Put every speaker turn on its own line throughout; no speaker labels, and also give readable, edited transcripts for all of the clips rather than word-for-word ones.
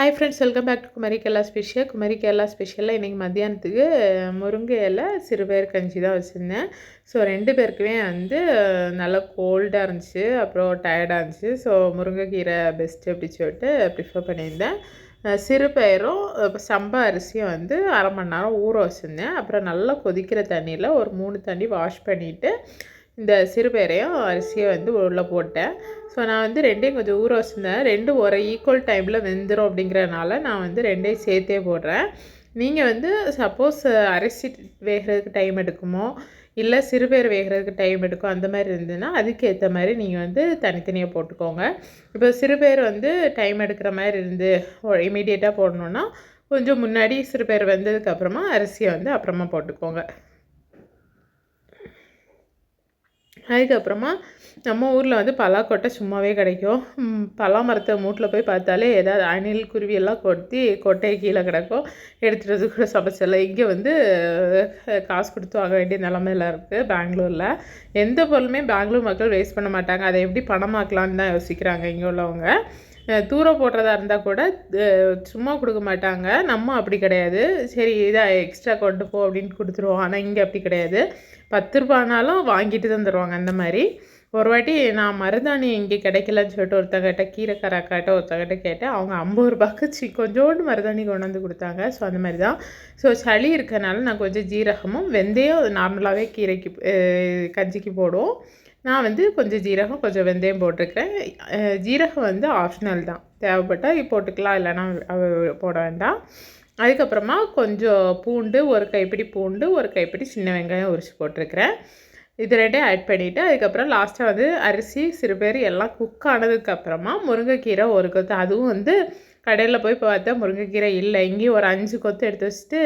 Hi friends, welcome back to Kumari Kerala special. Kumari Kerala ஸ்பெஷலில் இன்றைக்கி மத்தியானத்துக்கு முருங்கை இலை சிறுபயிறு கஞ்சி தான் வச்சுருந்தேன். ஸோ 2 பேருக்குமே நல்லா கோல்டாக இருந்துச்சு, அப்புறம் டயர்டாக இருந்துச்சு. ஸோ முருங்கைக்கீரை பெஸ்ட்டு அப்படி சொல்லிட்டு ப்ரிஃபர் பண்ணியிருந்தேன். சிறுபயிரும் சம்பா அரிசியும் அரை மணி நேரம் ஊற வச்சுருந்தேன். அப்புறம் நல்லா கொதிக்கிற தண்ணியில் ஒரு 3 தண்ணி வாஷ் பண்ணிவிட்டு இந்த சிறுபயிரையும் அரிசியை உள்ளே போட்டேன். ஸோ நான் 2யும் கொஞ்சம் ஊற வச்சுருந்தேன். 2 ஒரு ஈக்குவல் டைமில் வெந்துடும் அப்படிங்கிறனால நான் 2யும் சேர்த்தே போடுறேன். நீங்கள் சப்போஸ் அரிசி வேகிறதுக்கு டைம் எடுக்குமோ, இல்லை சிறுபயிறு வேகிறதுக்கு டைம் எடுக்கும், அந்த மாதிரி இருந்ததுன்னா அதுக்கேற்ற மாதிரி நீங்கள் தனித்தனியாக போட்டுக்கோங்க. இப்போ சிறுபயிறு டைம் எடுக்கிற மாதிரி இமீடியட்டாக போடணுன்னா கொஞ்சம் முன்னாடி சிறுபயிறு வெந்ததுக்கப்புறமா அரிசியை அப்புறமா போட்டுக்கோங்க. அதுக்கப்புறமா நம்ம ஊரில் பலாக்கொட்டை சும்மாவே கிடைக்கும். பலா மரத்தை மூட்டில் போய் பார்த்தாலே ஏதாவது அணில் குருவியெல்லாம் கொட்டையை கீழே கிடக்கும், எடுத்துகிட்டு கூட சமைச்சிடலாம். இங்கே காசு கொடுத்து வாங்க வேண்டிய நிலமையில இருக்குது பெங்களூரில். எந்த பொருளுமே பெங்களூர் மக்கள் வேஸ்ட் பண்ண மாட்டாங்க. அதை எப்படி பணமாக்கலான்னு தான் யோசிக்கிறாங்க இங்கே உள்ளவங்க. தூரம் போடுறதா இருந்தால் கூட சும்மா கொடுக்க மாட்டாங்க. நம்ம அப்படி கிடையாது, சரி இதாக எக்ஸ்ட்ரா கொண்டு போ அப்படின்னு கொடுத்துருவோம். ஆனால் இங்கே அப்படி கிடையாது, 10 ரூபானாலும் வாங்கிட்டு தான் தருவாங்க. அந்த மாதிரி ஒரு வாட்டி நான் மருதாணி இங்கே கிடைக்கலன்னு சொல்லிட்டு ஒருத்தங்கிட்ட கீரைக்காரக்காட்ட ஒருத்தங்கிட்ட கேட்டேன். அவங்க 50 ரூபாய்க்கு கொஞ்சோண்டு மருதாணி கொண்டு வந்து கொடுத்தாங்க. ஸோ அந்த மாதிரி தான். ஸோ சளி இருக்கனால நான் கொஞ்சம் ஜீரகமும் வெந்தயம் நார்மலாகவே கீரைக்கு கஞ்சிக்கு போடுவோம். நான் கொஞ்சம் ஜீரகம் கொஞ்சம் வெந்தயம் போட்டிருக்கிறேன். ஜீரகம் ஆப்ஷனல் தான், தேவைப்பட்டால் போட்டுக்கலாம், இல்லைனா போட வேண்டாம். அதுக்கப்புறமா கொஞ்சம் பூண்டு, ஒரு கைப்பிடி பூண்டு, ஒரு கைப்பிடி சின்ன வெங்காயம் உரிச்சு போட்டிருக்கிறேன். இது 2 ஆட் பண்ணிவிட்டு அதுக்கப்புறம் லாஸ்ட்டாக அரிசி சிறுபயிறு எல்லாம் குக் ஆனதுக்கப்புறமா முருங்கைக்கீரை ஒரு கொத்து. அதுவும் கடையில் போய் பார்த்தா முருங்கைக்கீரை இல்லை. இங்கேயும் ஒரு 5 கொத்து எடுத்து வச்சுட்டு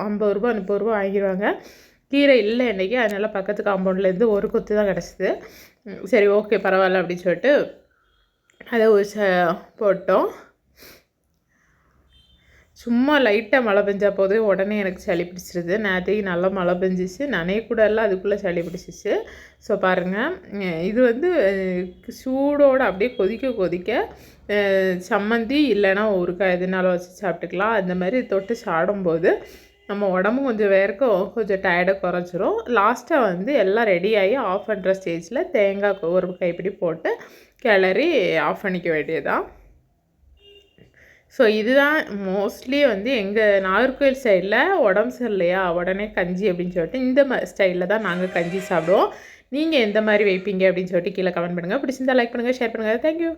50 ரூபா 30 ரூபா வாங்கிடுவாங்க. கீரை இல்லை இன்றைக்கி, அதனால் பக்கத்து காம்பவுண்ட்லேருந்து ஒரு கொத்து தான் கிடச்சிது. சரி ஓகே பரவாயில்ல அப்படின்னு சொல்லிட்டு அதை போட்டோம். சும்மா லைட்டாக மழை பெஞ்சா போது உடனே எனக்கு சளி பிடிச்சிருது. நேற்றுக்கு நல்லா மழை பெஞ்சிச்சு, நனையக்கூட இல்லை, அதுக்குள்ளே சளி பிடிச்சிச்சு. ஸோ பாருங்கள், இது சூடோடு அப்படியே கொதிக்க சம்மந்தி இல்லைன்னா ஊறுகாய் எதுனாலும் வச்சு சாப்பிட்டுக்கலாம். அந்த மாதிரி தொட்டு சாப்பிடும்போது நம்ம உடம்பும் கொஞ்சம் வேர்க்கும், கொஞ்சம் டயர்டாக குறைச்சிரும். லாஸ்ட்டாக எல்லாம் ரெடியாகி ஆஃப் பண்ணுற ஸ்டேஜில் தேங்காய் ஒரு கைப்பிடி போட்டு கிளறி ஆஃப் பண்ணிக்க வேண்டியதான். ஸோ இதுதான் மோஸ்ட்லி எங்கள் நாகர்கோவில் சைடில் உடம்பு சரியில்லையா உடனே கஞ்சி அப்படின்னு சொல்லிட்டு இந்த ஸ்டைலில் தான் நாங்கள் கஞ்சி சாப்பிடுவோம். நீங்கள் எந்த மாதிரி வைப்பீங்க அப்படின்னு சொல்லிட்டு கீழே கமெண்ட் பண்ணுங்கள். பிடிச்சிருந்தா லைக் பண்ணுங்கள், ஷேர் பண்ணுங்கள். தேங்க்யூ.